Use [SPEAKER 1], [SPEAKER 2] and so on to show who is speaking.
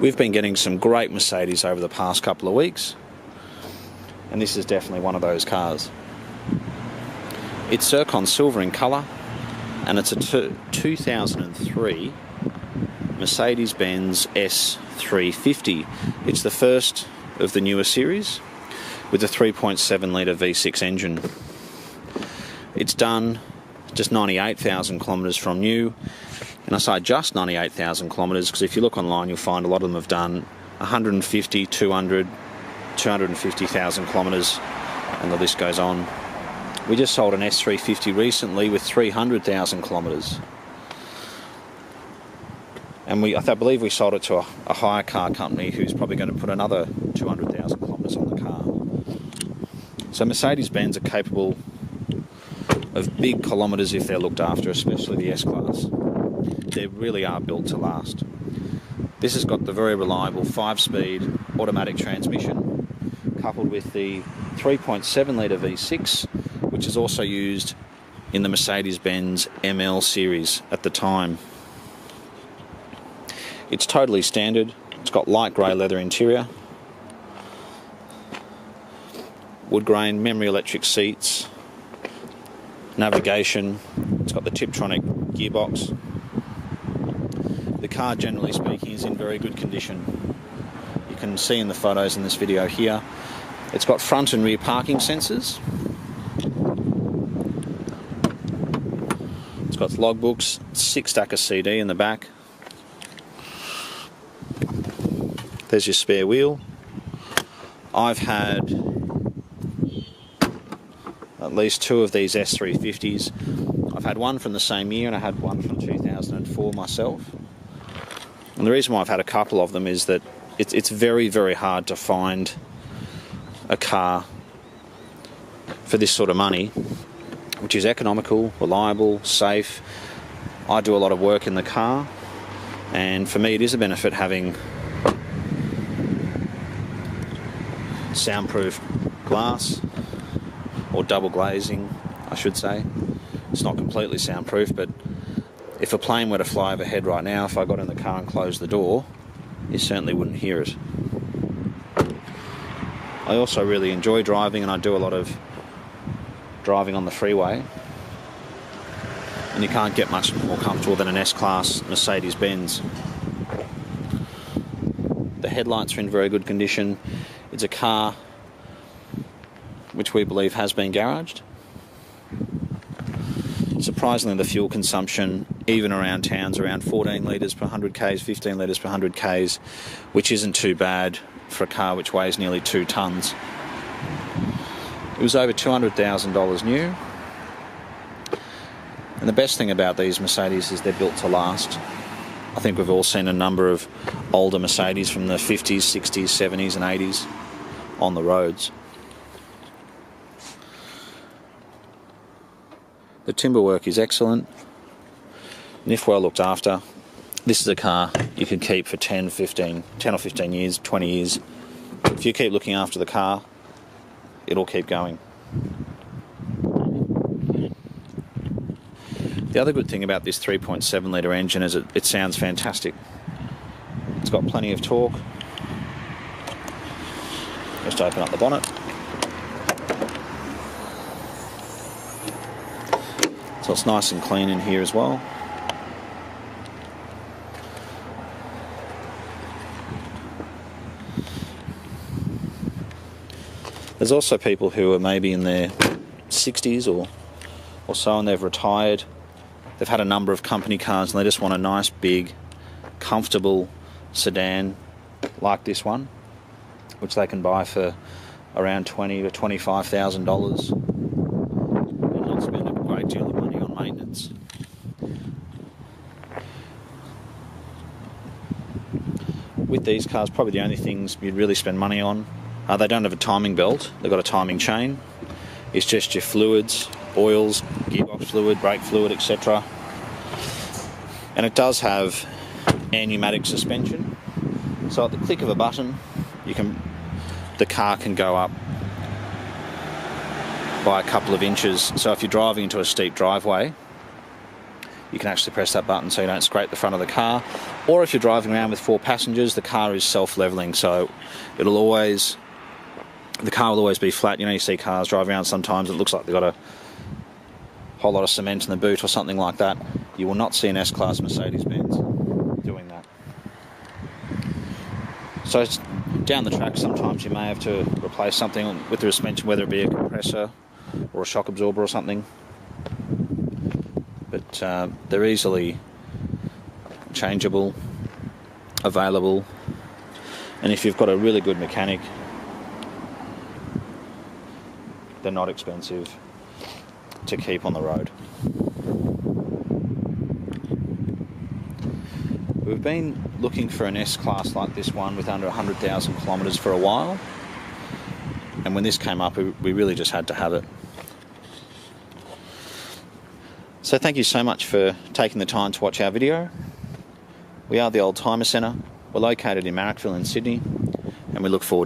[SPEAKER 1] We've been getting some great Mercedes over the past couple of weeks, and this is definitely one of those cars. It's zircon silver in colour, and it's a 2003 Mercedes-Benz S350. It's the first of the newer series with a 3.7 litre V6 engine. It's done just 98,000 kilometres from new, and I say just 98,000 kilometres because if you look online you'll find a lot of them have done 150, 200, 250,000 kilometres, and the list goes on. We just sold an S350 recently with 300,000 kilometres, and I believe we sold it to a hire car company who's probably going to put another 200,000 kilometres on the car. So Mercedes-Benz are capable of big kilometres if they're looked after, especially the S-Class. They really are built to last. This has got the very reliable 5-speed automatic transmission coupled with the 3.7 litre V6, which is also used in the Mercedes-Benz ML series at the time. It's totally standard. It's got light grey leather interior, wood grain, memory electric seats, navigation. It's got the Tiptronic gearbox. The car, generally speaking, is in very good condition. You can see in the photos in this video here. It's got front and rear parking sensors. It's got logbooks, 6-stacker CD in the back. There's your spare wheel. I've had at least 2 of these S350s. I've had one from the same year and I had one from 2004 myself. And the reason why I've had a couple of them is that it's very, very hard to find a car for this sort of money, which is economical, reliable, safe. I do a lot of work in the car, and for me it is a benefit having soundproof glass, or double glazing, I should say. It's not completely soundproof, but if a plane were to fly overhead right now, if I got in the car and closed the door, you certainly wouldn't hear it. I also really enjoy driving, and I do a lot of driving on the freeway, and you can't get much more comfortable than an S-Class Mercedes-Benz. The headlights are in very good condition. It's a car which we believe has been garaged. Surprisingly, the fuel consumption, even around towns, around 14 litres per 100 k's, 15 litres per 100 k's, which isn't too bad for a car which weighs nearly 2 tonnes. It was over $200,000 new. And the best thing about these Mercedes is they're built to last. I think we've all seen a number of older Mercedes from the 50s, 60s, 70s and 80s on the roads. The timber work is excellent, and if well looked after, this is a car you can keep for 10 or 15 years, 20 years. If you keep looking after the car, it'll keep going. The other good thing about this 3.7 litre engine is it sounds fantastic. It's got plenty of torque. Just open up the bonnet. So it's nice and clean in here as well. There's also people who are maybe in their 60s or so, and they've retired. They've had a number of company cars and they just want a nice, big, comfortable sedan like this one, which they can buy for around $20,000 to $25,000 and not spend a great deal of money on maintenance. With these cars, probably the only things you'd really spend money on, they don't have a timing belt, they've got a timing chain. It's just your fluids, oils, gearbox fluid, brake fluid, etc. And it does have air pneumatic suspension. So at the click of a button, the car can go up by a couple of inches. So if you're driving into a steep driveway, you can actually press that button so you don't scrape the front of the car. Or if you're driving around with 4 passengers, the car is self-leveling, so the car will always be flat. You know, you see cars driving around sometimes, it looks like they've got a whole lot of cement in the boot or something like that. You will not see an S-Class Mercedes-Benz doing that. So down the track, sometimes you may have to replace something with the suspension, whether it be a compressor or a shock absorber or something. But they're easily changeable, available, and if you've got a really good mechanic, they're not expensive to keep on the road. We've been looking for an S-Class like this one with under 100,000 kilometres for a while, and when this came up, we really just had to have it. So thank you so much for taking the time to watch our video. We are the Old Timer Centre. We're located in Marrickville in Sydney, and we look forward